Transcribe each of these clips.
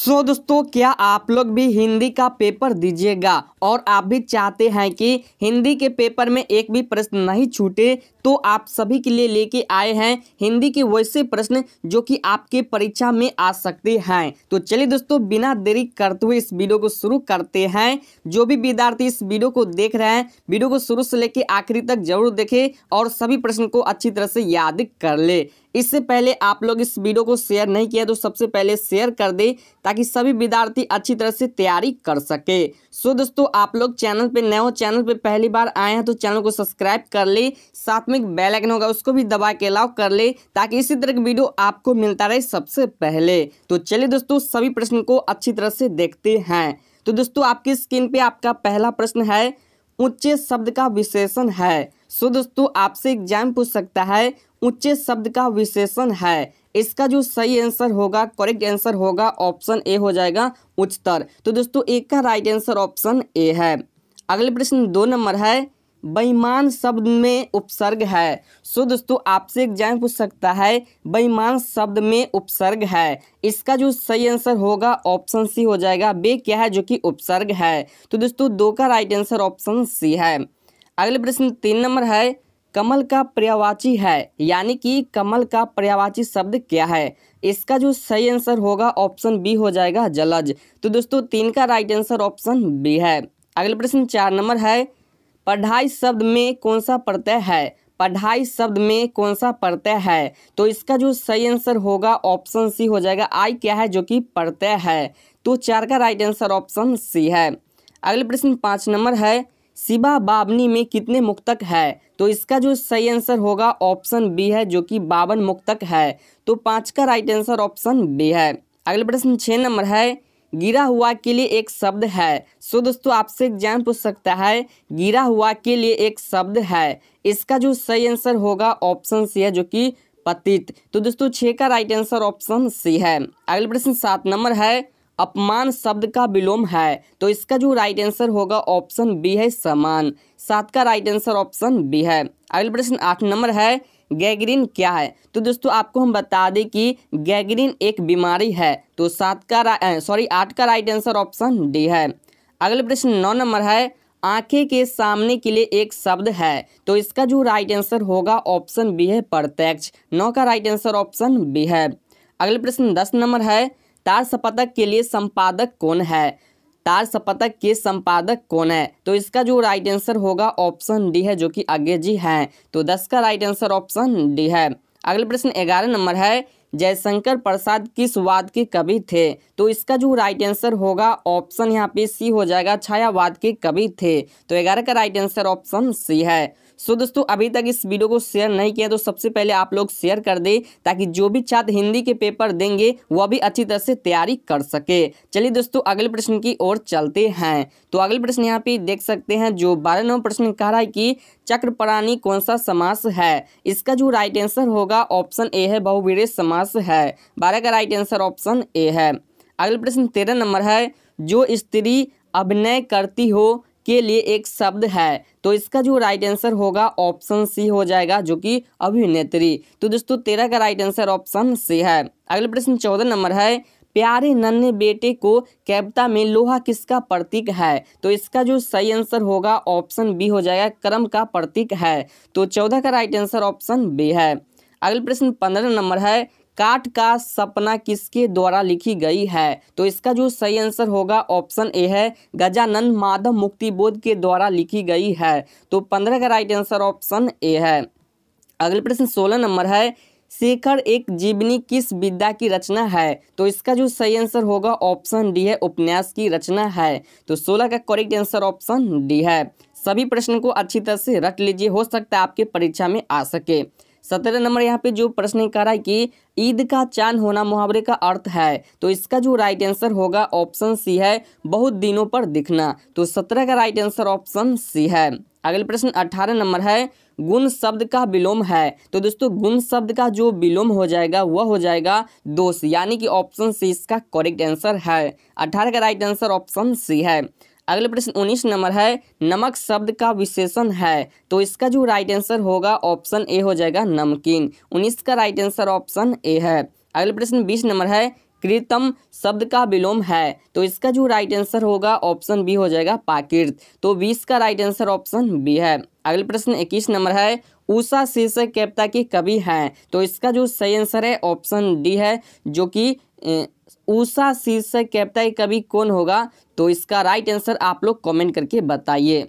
दोस्तों, क्या आप लोग भी हिंदी का पेपर दीजिएगा और आप भी चाहते हैं कि हिंदी के पेपर में एक भी प्रश्न नहीं छूटे, तो आप सभी के लिए लेके आए हैं हिंदी के वैसे प्रश्न जो कि आपके परीक्षा में आ सकते हैं। तो चलिए दोस्तों, बिना देरी करते हुए इस वीडियो को शुरू करते हैं। जो भी विद्यार्थी इस वीडियो को देख रहे हैं, वीडियो को शुरू से लेके आखिरी तक जरूर देखें और सभी प्रश्न को अच्छी तरह से याद कर ले। इससे पहले आप लोग इस वीडियो को शेयर नहीं किया तो सबसे पहले शेयर कर दे ताकि सभी विद्यार्थी अच्छी तरह से तैयारी कर सके। दोस्तों, आप लोग चैनल पे नए हो, चैनल पे पहली बार आए हैं तो चैनल को सब्सक्राइब कर ले, साथ में एक बेल आइकन होगा उसको भी दबा के अलाउ कर ले ताकि इसी तरह की वीडियो आपको मिलता रहे सबसे पहले। तो चलिए दोस्तों, सभी प्रश्न को अच्छी तरह से देखते हैं। तो दोस्तों, आपकी स्क्रीन पे आपका पहला प्रश्न है, ऊंचे शब्द का विशेषण है। दोस्तों, आपसे एग्जाम पूछ सकता है ऊंचे शब्द का विशेषण है। इसका जो सही आंसर होगा, करेक्ट आंसर होगा, ऑप्शन ए हो जाएगा उच्चतर। तो दोस्तों, ए का राइट आंसर ऑप्शन ए है। अगले प्रश्न 2 नंबर है, बेईमान शब्द में उपसर्ग है। दोस्तों, आपसे एग्जाम पूछ सकता है बेईमान शब्द में उपसर्ग है। इसका जो सही आंसर होगा ऑप्शन सी हो जाएगा। बे क्या है? जो कि उपसर्ग है। तो दोस्तों, 2 का राइट आंसर ऑप्शन सी है। अगले प्रश्न 3 नंबर है, कमल का पर्यायवाची है, यानी कि कमल का पर्यायवाची शब्द क्या है? इसका जो सही आंसर होगा ऑप्शन बी हो जाएगा जलज। तो दोस्तों, 3 का राइट आंसर ऑप्शन बी है। अगले प्रश्न 4 नंबर है, पढ़ाई शब्द में कौन सा प्रत्यय है? पढ़ाई शब्द में कौन सा प्रत्यय है? तो इसका जो सही आंसर होगा ऑप्शन सी हो जाएगा। आई क्या है? जो कि प्रत्यय है। तो 4 का राइट आंसर ऑप्शन सी है। अगले प्रश्न 5 नंबर है, शिवा बावनी में कितने मुक्तक है? तो इसका जो सही आंसर होगा ऑप्शन बी है, जो कि 52 मुक्तक है। तो 5 का राइट आंसर ऑप्शन बी है। अगले प्रश्न 6 नंबर है, गिरा हुआ के लिए एक शब्द है। दोस्तों, आपसे एग्जाम पूछ सकता है गिरा हुआ के लिए एक शब्द है। इसका जो सही आंसर होगा ऑप्शन सी है, जो कि पतित। तो दोस्तों, 6 का राइट आंसर ऑप्शन सी है। अगले प्रश्न 7 नंबर है, अपमान शब्द का विलोम है। तो इसका जो राइट आंसर होगा ऑप्शन बी है, समान। 7 का राइट आंसर ऑप्शन बी है। अगले प्रश्न 8 नंबर है, गैंग्रीन क्या है? तो दोस्तों, आपको हम बता दें कि गैंग्रीन एक बीमारी है। तो 8 का राइट आंसर ऑप्शन डी है। अगले प्रश्न 9 नंबर है, आंखें के सामने के लिए एक शब्द है। तो इसका जो राइट आंसर होगा ऑप्शन बी है, प्रत्यक्ष। 9 का राइट आंसर ऑप्शन बी है। अगले प्रश्न 10 नंबर है, तार सपतक के लिए संपादक कौन है? तार सपतक के संपादक कौन है? तो इसका जो राइट आंसर होगा ऑप्शन डी है, जो कि अज्ञे जी हैं। तो 10 का राइट आंसर ऑप्शन डी है। अगले प्रश्न 11 नंबर है, जयशंकर प्रसाद किस वाद के कवि थे? तो इसका जो राइट आंसर होगा ऑप्शन यहाँ पे सी हो जाएगा, छायावाद के कवि थे। तो 11 का राइट आंसर ऑप्शन सी है। दोस्तों, अभी तक इस वीडियो को शेयर नहीं किया तो सबसे पहले आप लोग शेयर कर दे ताकि जो भी छात्र हिंदी के पेपर देंगे वह भी अच्छी तरह से तैयारी कर सके। चलिए दोस्तों, अगले प्रश्न की ओर चलते हैं। तो अगले प्रश्न यहाँ पे देख सकते हैं, जो 12 नंबर प्रश्न कह रहा है कि चक्रपराणी कौन सा समास है? इसका जो राइट आंसर होगा ऑप्शन ए है, बहुवीर्य समास है। 12 का राइट आंसर ऑप्शन ए है। अगले प्रश्न 13 नंबर है, जो स्त्री अभिनय करती हो के लिए एक शब्द है। तो इसका जो राइट आंसर होगा ऑप्शन सी हो जाएगा, जो कि अभिनेत्री। तो दोस्तों, 13 का राइट आंसर ऑप्शन सी है। अगले प्रश्न 14 नंबर है, प्यारे नन्हे बेटे को कविता में लोहा किसका प्रतीक है? तो इसका जो सही आंसर होगा ऑप्शन बी हो जाएगा, कर्म का प्रतीक है। तो 14 का राइट आंसर ऑप्शन बी है। अगले प्रश्न 15 नंबर है, काठ का सपना किसके द्वारा लिखी गई है? तो इसका जो सही आंसर होगा ऑप्शन ए है, गजानन माधव मुक्तिबोध के द्वारा लिखी गई है। तो 15 का राइट आंसर ऑप्शन ए है। अगले प्रश्न 16 नंबर है, शेखर एक जीवनी किस विधा की रचना है? तो इसका जो सही आंसर होगा ऑप्शन डी है, उपन्यास की रचना है। तो 16 का करेक्ट आंसर ऑप्शन डी है। सभी प्रश्न को अच्छी तरह से रट लीजिए, हो सकता है आपके परीक्षा में आ सके। 17 नंबर यहाँ पे जो प्रश्न कह रहा है कि ईद का चांद होना मुहावरे का अर्थ है। तो इसका जो राइट आंसर होगा ऑप्शन सी है, बहुत दिनों पर दिखना। तो 17 का राइट आंसर ऑप्शन सी है। अगले प्रश्न 18 नंबर है, गुण शब्द का विलोम है। तो दोस्तों, गुण शब्द का जो विलोम हो जाएगा वह हो जाएगा दोष, यानी कि ऑप्शन सी इसका करेक्ट आंसर है। 18 का राइट आंसर ऑप्शन सी है। अगले प्रश्न 19 नंबर है, नमक शब्द का विशेषण है। तो इसका जो राइट आंसर होगा ऑप्शन ए हो जाएगा, नमकीन। 19 का राइट आंसर ऑप्शन ए है। अगले प्रश्न 20 नंबर है, कृतम शब्द का विलोम है, तो इसका जो राइट आंसर होगा ऑप्शन बी हो जाएगा पाकृत। तो 20 का राइट आंसर ऑप्शन बी है। अगले प्रश्न 21 नंबर है, उषा शीर्षक कविता की कवि हैं, तो इसका जो सही आंसर है ऑप्शन डी है, जो कि उषा शीर्षक कविता की कवि कौन होगा, तो इसका राइट आंसर आप लोग कमेंट करके बताइए।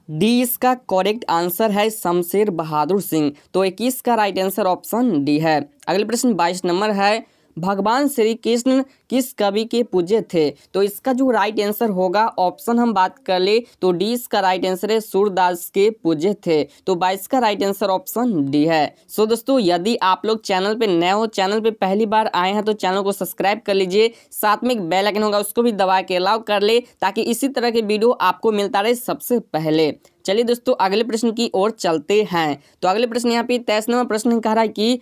डी इसका करेक्ट आंसर है शमशेर बहादुर सिंह। तो 21 का राइट आंसर ऑप्शन डी है। अगले प्रश्न 22 नंबर है, भगवान श्री कृष्ण किस कवि के पूज्य थे, तो इसका जो राइट आंसर होगा ऑप्शन हम बात कर ले तो डी इसका राइट आंसर है सूरदास के पूज्य थे। तो 22 का राइट आंसर ऑप्शन डी है। सो दोस्तों, यदि आप लोग चैनल पे नए हो, चैनल पे पहली बार आए हैं, तो चैनल को सब्सक्राइब कर लीजिए, साथ में एक बेल आइकन होगा उसको भी दबा के अलाउ कर ले, ताकि इसी तरह के वीडियो आपको मिलता रहे सबसे पहले। चलिए दोस्तों, अगले प्रश्न की ओर चलते हैं। तो अगले प्रश्न यहाँ पे 23 नंबर प्रश्न कह रहा है कि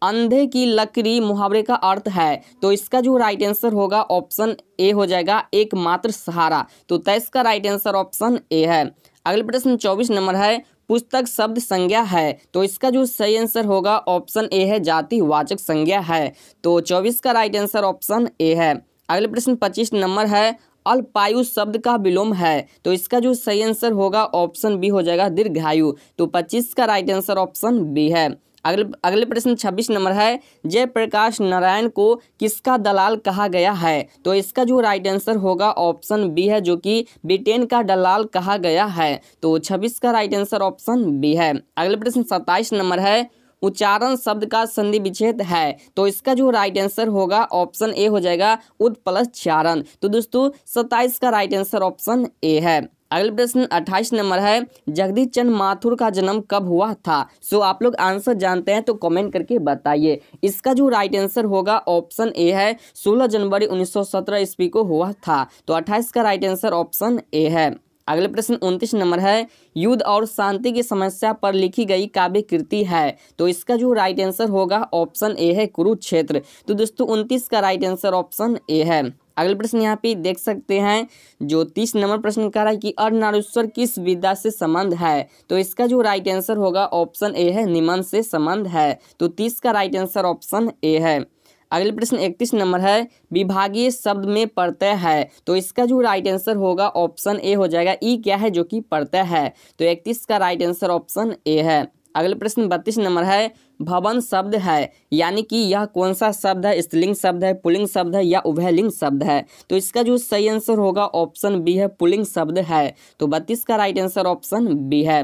अंधे की लकड़ी मुहावरे का अर्थ है, तो इसका जो राइट आंसर होगा ऑप्शन ए हो जाएगा एकमात्र सहारा। तो 23 का राइट आंसर ऑप्शन ए है। अगले प्रश्न 24 नंबर है, पुस्तक शब्द संज्ञा है, तो इसका जो सही आंसर होगा ऑप्शन ए है जातिवाचक संज्ञा है। तो 24 का राइट आंसर ऑप्शन ए है। अगले प्रश्न 25 नंबर है, अल्पायु शब्द का विलोम है, तो इसका जो सही आंसर होगा ऑप्शन बी हो जाएगा दीर्घायु। तो 25 का राइट आंसर ऑप्शन बी है। अगले प्रश्न 26 नंबर है, जयप्रकाश नारायण को किसका दलाल कहा गया है, तो इसका जो राइट आंसर होगा ऑप्शन बी है, जो कि ब्रिटेन का दलाल कहा गया है। तो 26 का राइट आंसर ऑप्शन बी है। अगले प्रश्न 27 नंबर है, उच्चारण शब्द का संधि विच्छेद है, तो इसका जो राइट आंसर होगा ऑप्शन ए हो जाएगा उत्पलचारण। तो दोस्तों 27 का राइट आंसर ऑप्शन ए है। अगले प्रश्न 28 नंबर है, जगदीश चंद्र माथुर का जन्म कब हुआ था। सो आप लोग आंसर जानते हैं तो कमेंट करके बताइए। इसका जो राइट आंसर होगा ऑप्शन ए है 16 जनवरी 1917 ईस्वी को हुआ था। तो 28 का राइट आंसर ऑप्शन ए है। अगले प्रश्न 29 नंबर है, युद्ध और शांति की समस्या पर लिखी गई काव्य कृति है, तो इसका जो राइट आंसर होगा ऑप्शन ए है कुरुक्षेत्र। तो दोस्तों 29 का राइट आंसर ऑप्शन ए है। अगले प्रश्न यहाँ पे देख सकते हैं, जो 30 नंबर प्रश्न कह रहा है कि अर्धनारीश्वर किस विद्या से संबंध है, तो इसका जो राइट आंसर होगा ऑप्शन ए है निमन से संबंध है। तो 30 का राइट आंसर ऑप्शन ए है। अगले प्रश्न 31 नंबर है, विभागीय शब्द में प्रत्यय है, तो इसका जो राइट आंसर होगा ऑप्शन ए हो जाएगा ई क्या है, जो कि प्रत्यय है। तो 31 का राइट आंसर ऑप्शन ए है। अगले प्रश्न 32 नंबर है, भवन शब्द है, यानी कि यह कौन सा शब्द है, स्त्रीलिंग शब्द है, पुल्लिंग शब्द है या उभयलिंग शब्द है, तो इसका जो सही आंसर होगा ऑप्शन बी है पुल्लिंग शब्द है। तो 32 का राइट आंसर ऑप्शन बी है।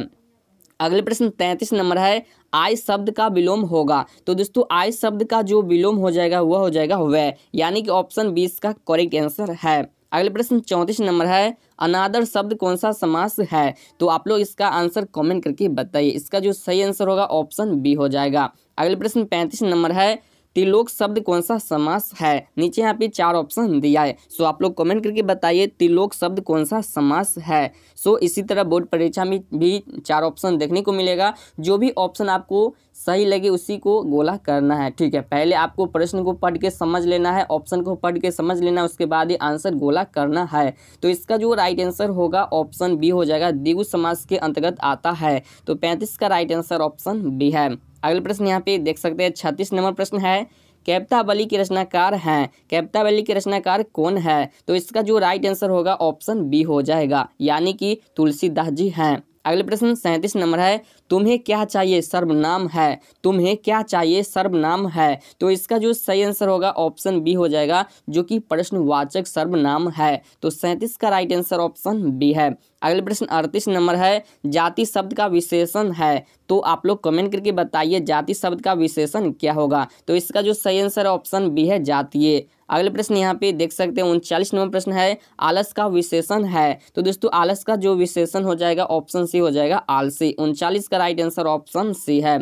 अगले प्रश्न 33 नंबर है, आय शब्द का विलोम होगा, तो दोस्तों आय शब्द का जो विलोम हो जाएगा वह हो जाएगा वह, यानी कि ऑप्शन 20 का करेक्ट आंसर है। अगले प्रश्न 34 नंबर है, अनादर शब्द कौन सा समास है, तो आप लोग इसका आंसर कमेंट करके बताइए। इसका जो सही आंसर होगा ऑप्शन बी हो जाएगा। अगले प्रश्न 35 नंबर है, त्रिलोक शब्द कौन सा समास है, नीचे यहाँ पे 4 ऑप्शन दिया है। सो आप लोग कमेंट करके बताइए त्रिलोक शब्द कौन सा समास है। सो इसी तरह बोर्ड परीक्षा में भी 4 ऑप्शन देखने को मिलेगा, जो भी ऑप्शन आपको सही लगे उसी को गोला करना है। ठीक है, पहले आपको प्रश्न को पढ़ के समझ लेना है, ऑप्शन को पढ़ के समझ लेना है, उसके बाद ही आंसर गोला करना है। तो इसका जो राइट आंसर होगा ऑप्शन बी हो जाएगा, द्विगु समास के अंतर्गत आता है। तो 35 का राइट आंसर ऑप्शन बी है। अगले प्रश्न यहाँ पे देख सकते हैं 36 नंबर प्रश्न है, कैप्टाबली के रचनाकार हैं, कैप्टाबली के रचनाकार कौन है, तो इसका जो राइट आंसर होगा ऑप्शन बी हो जाएगा, यानी कि तुलसीदास जी हैं। अगले प्रश्न 37 नंबर है, तुम्हें क्या चाहिए सर्वनाम है, तुम्हें क्या चाहिए सर्वनाम है, तो इसका जो सही आंसर होगा ऑप्शन बी हो जाएगा, जो कि प्रश्नवाचक सर्वनाम है। तो 37 का राइट आंसर ऑप्शन बी है। अगले प्रश्न 38 नंबर है, जाति शब्द का विशेषण है, तो आप लोग कमेंट करके बताइए जाति शब्द का विशेषण क्या होगा, तो इसका जो सही आंसर ऑप्शन बी है जातीय। अगले प्रश्न यहाँ पे देख सकते हैं 39 नंबर प्रश्न है, आलस का विशेषण है, तो दोस्तों आलस का जो विशेषण हो जाएगा ऑप्शन सी हो जाएगा आलसी। 39 का राइट आंसर ऑप्शन सी है।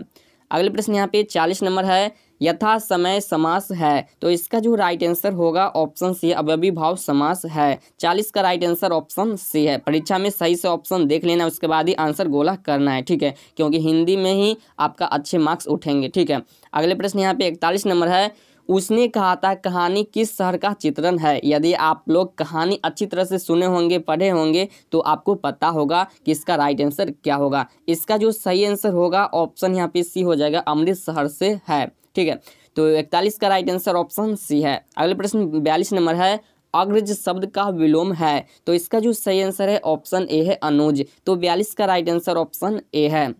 अगले प्रश्न यहाँ पे 40 नंबर है, यथा समय समास है, तो इसका जो राइट आंसर होगा ऑप्शन सी अव्ययी भाव समास है। 40 का राइट आंसर ऑप्शन सी है। परीक्षा में सही से ऑप्शन देख लेना, उसके बाद ही आंसर गोला करना है। ठीक है, क्योंकि हिंदी में ही आपका अच्छे मार्क्स उठेंगे। ठीक है, अगले प्रश्न यहाँ पे 41 नंबर है, उसने कहा था कहानी किस शहर का चित्रण है। यदि आप लोग कहानी अच्छी तरह से सुने होंगे, पढ़े होंगे, तो आपको पता होगा कि इसका राइट आंसर क्या होगा। इसका जो सही आंसर होगा ऑप्शन यहाँ पे सी हो जाएगा, अमृतसर से है। ठीक है, तो 41 का राइट आंसर ऑप्शन सी है। अगले प्रश्न 42 नंबर है, अग्रज शब्द का विलोम है, तो इसका जो सही आंसर है ऑप्शन ए है अनुज। तो 42 का राइट आंसर ऑप्शन ए है।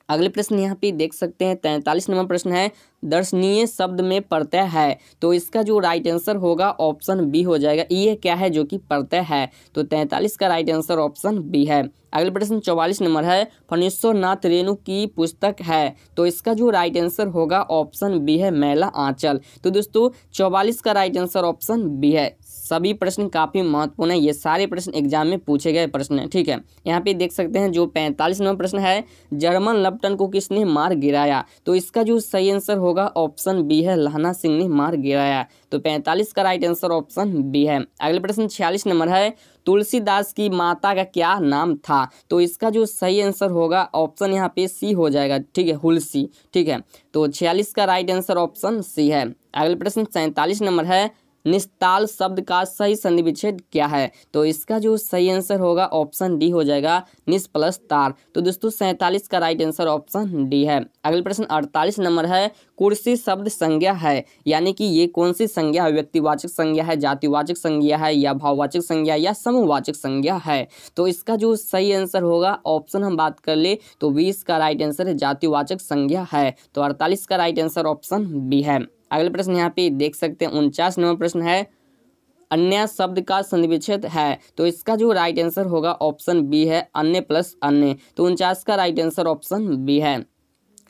अगले प्रश्न यहाँ पे देख सकते हैं 43 नंबर प्रश्न है, दर्शनीय शब्द में प्रत्यय है, तो इसका जो राइट आंसर होगा ऑप्शन बी हो जाएगा। ये क्या है जो कि प्रत्यय है, तो 43 का राइट आंसर ऑप्शन बी है। अगले प्रश्न 44 नंबर है, फणीश्वर नाथ रेणु की पुस्तक है, तो इसका जो राइट आंसर होगा ऑप्शन बी है मैला आंचल। तो दोस्तों 44 का राइट आंसर ऑप्शन बी है। सभी प्रश्न काफ़ी महत्वपूर्ण है, ये सारे प्रश्न एग्जाम में पूछे गए प्रश्न है, ठीक है। यहाँ पे देख सकते हैं जो 45 नंबर प्रश्न है, जर्मन लपटन को किसने मार गिराया, तो इसका जो सही आंसर होगा ऑप्शन बी है लहना सिंह ने मार गिराया। तो 45 का राइट आंसर ऑप्शन बी है। अगले प्रश्न 46 नंबर है, तुलसीदास की माता का क्या नाम था, तो इसका जो सही आंसर होगा ऑप्शन यहाँ पे सी हो जाएगा, ठीक है, हुलसी, ठीक है। तो 46 का राइट आंसर ऑप्शन सी है। अगले प्रश्न 47 नंबर है, निस्ताल शब्द का सही संधि विच्छेद क्या है, तो इसका जो सही आंसर होगा ऑप्शन डी हो जाएगा निस प्लस तार। तो दोस्तों 47 का राइट आंसर ऑप्शन डी है। अगले प्रश्न 48 नंबर है, कुर्सी शब्द संज्ञा है, यानी कि ये कौन सी संज्ञा है, व्यक्तिवाचक संज्ञा है, जातिवाचक संज्ञा है, या भाववाचक संज्ञा या समूहवाचक संज्ञा है, तो इसका जो सही आंसर होगा ऑप्शन हम बात कर ले तो 20 का राइट आंसर है जातिवाचक संज्ञा है। तो 48 का राइट आंसर ऑप्शन बी है। अगले प्रश्न यहाँ पे देख सकते हैं 49 नंबर प्रश्न है, अन्य शब्द का संधि विच्छेद है, तो इसका जो राइट आंसर होगा ऑप्शन बी है अन्य प्लस अन्य। तो 49 का राइट आंसर ऑप्शन बी है।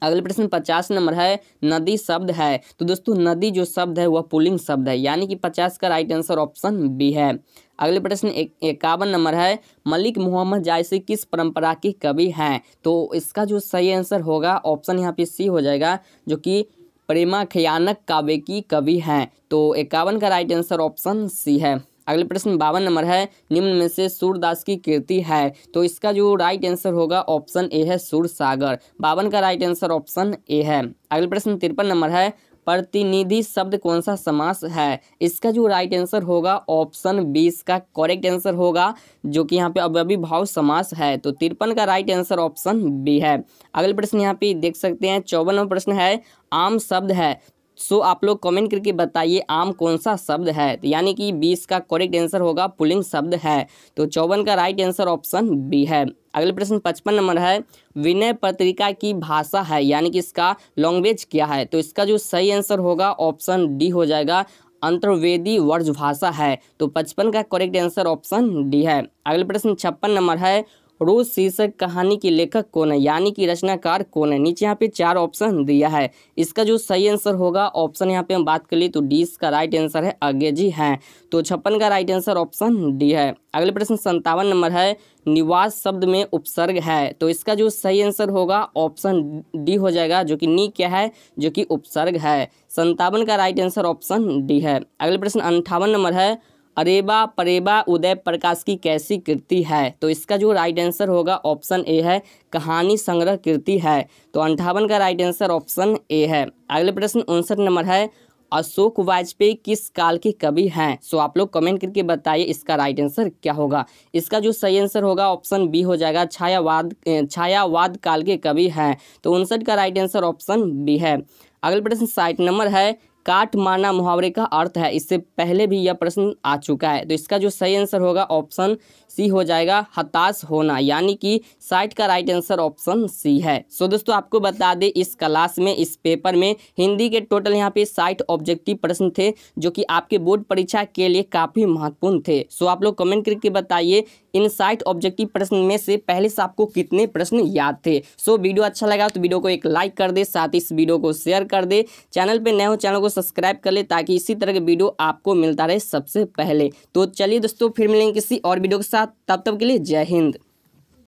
अगले प्रश्न 50 नंबर है, नदी शब्द है, तो दोस्तों नदी जो शब्द है वह पुल्लिंग शब्द है, यानी कि 50 का राइट आंसर ऑप्शन बी है। अगले प्रश्न 51 नंबर है, मलिक मोहम्मद जायसी किस परंपरा के कवि हैं, तो इसका जो सही आंसर होगा ऑप्शन यहाँ पे सी हो जाएगा, जो कि प्रेमाख्यानक काव्य की कवि हैं। तो 51 का राइट आंसर ऑप्शन सी है। अगले प्रश्न 52 नंबर है, निम्न में से सूरदास की कृति है, तो इसका जो राइट आंसर होगा ऑप्शन ए है सूरसागर। 52 का राइट आंसर ऑप्शन ए है। अगले प्रश्न 53 नंबर है, प्रतिनिधि शब्द कौन सा समास है, इसका जो राइट आंसर होगा ऑप्शन 20 का करेक्ट आंसर होगा, जो कि यहाँ पे अव्ययी भाव समास है। तो 53 का राइट आंसर ऑप्शन बी है। अगले प्रश्न यहाँ पे देख सकते हैं 54वां प्रश्न है, आम शब्द है, सो आप लोग कमेंट करके बताइए आम कौन सा शब्द है, तो यानी कि 20 का करेक्ट आंसर होगा पुल्लिंग शब्द है। तो 54 का राइट आंसर ऑप्शन बी है। अगले प्रश्न 55 नंबर है, विनय पत्रिका की भाषा है, यानी कि इसका लैंग्वेज क्या है, तो इसका जो सही आंसर होगा ऑप्शन डी हो जाएगा अंतर्वेदी वर्ज भाषा है। तो 55 का करेक्ट आंसर ऑप्शन डी है। अगले प्रश्न 56 नंबर है, रोज शीर्षक कहानी के लेखक कौन है, यानी कि रचनाकार कौन है। नीचे यहाँ पे 4 ऑप्शन दिया है, इसका जो सही आंसर होगा ऑप्शन यहाँ पे हम बात कर ली तो डी का राइट आंसर है अज्ञेय हैं। तो 56 का राइट आंसर ऑप्शन डी है। अगले प्रश्न 57 नंबर है, निवास शब्द में उपसर्ग है, तो इसका जो सही आंसर होगा ऑप्शन डी हो जाएगा, जो कि नी क्या है, जो कि उपसर्ग है। 57 का राइट आंसर ऑप्शन डी है। अगले प्रश्न 58 नंबर है, अरेबा परेबा उदय प्रकाश की कैसी कृति है, तो इसका जो राइट आंसर होगा ऑप्शन ए है कहानी संग्रह कृति है। तो 58 का राइट आंसर ऑप्शन ए है। अगले प्रश्न 59 नंबर है, अशोक वाजपेयी किस काल के कवि हैं, सो आप लोग कमेंट करके बताइए इसका राइट आंसर क्या होगा। इसका जो सही आंसर होगा ऑप्शन बी हो जाएगा छायावाद काल के कवि हैं। तो 59 का राइट आंसर ऑप्शन बी है। अगले प्रश्न 60 नंबर है, काट मारना मुहावरे का अर्थ है, इससे पहले भी यह प्रश्न आ चुका है, तो इसका जो सही आंसर होगा ऑप्शन सी हो जाएगा हताश होना, यानी कि 60 का राइट आंसर ऑप्शन सी है। सो दोस्तों आपको बता दें इस क्लास में इस पेपर में हिंदी के टोटल यहाँ पे 60 ऑब्जेक्टिव प्रश्न थे, जो कि आपके बोर्ड परीक्षा के लिए काफ़ी महत्वपूर्ण थे। सो आप लोग कमेंट करके बताइए इन 60 ऑब्जेक्टिव प्रश्न में से पहले से आपको कितने प्रश्न याद थे। सो वीडियो अच्छा लगा तो वीडियो को एक लाइक कर दे, साथ ही इस वीडियो को शेयर कर दे, चैनल पे नए हो चैनल को सब्सक्राइब कर ले, ताकि इसी तरह के वीडियो आपको मिलता रहे सबसे पहले। तो चलिए दोस्तों फिर मिलेंगे किसी और वीडियो के साथ, तब तक के लिए जय हिंद।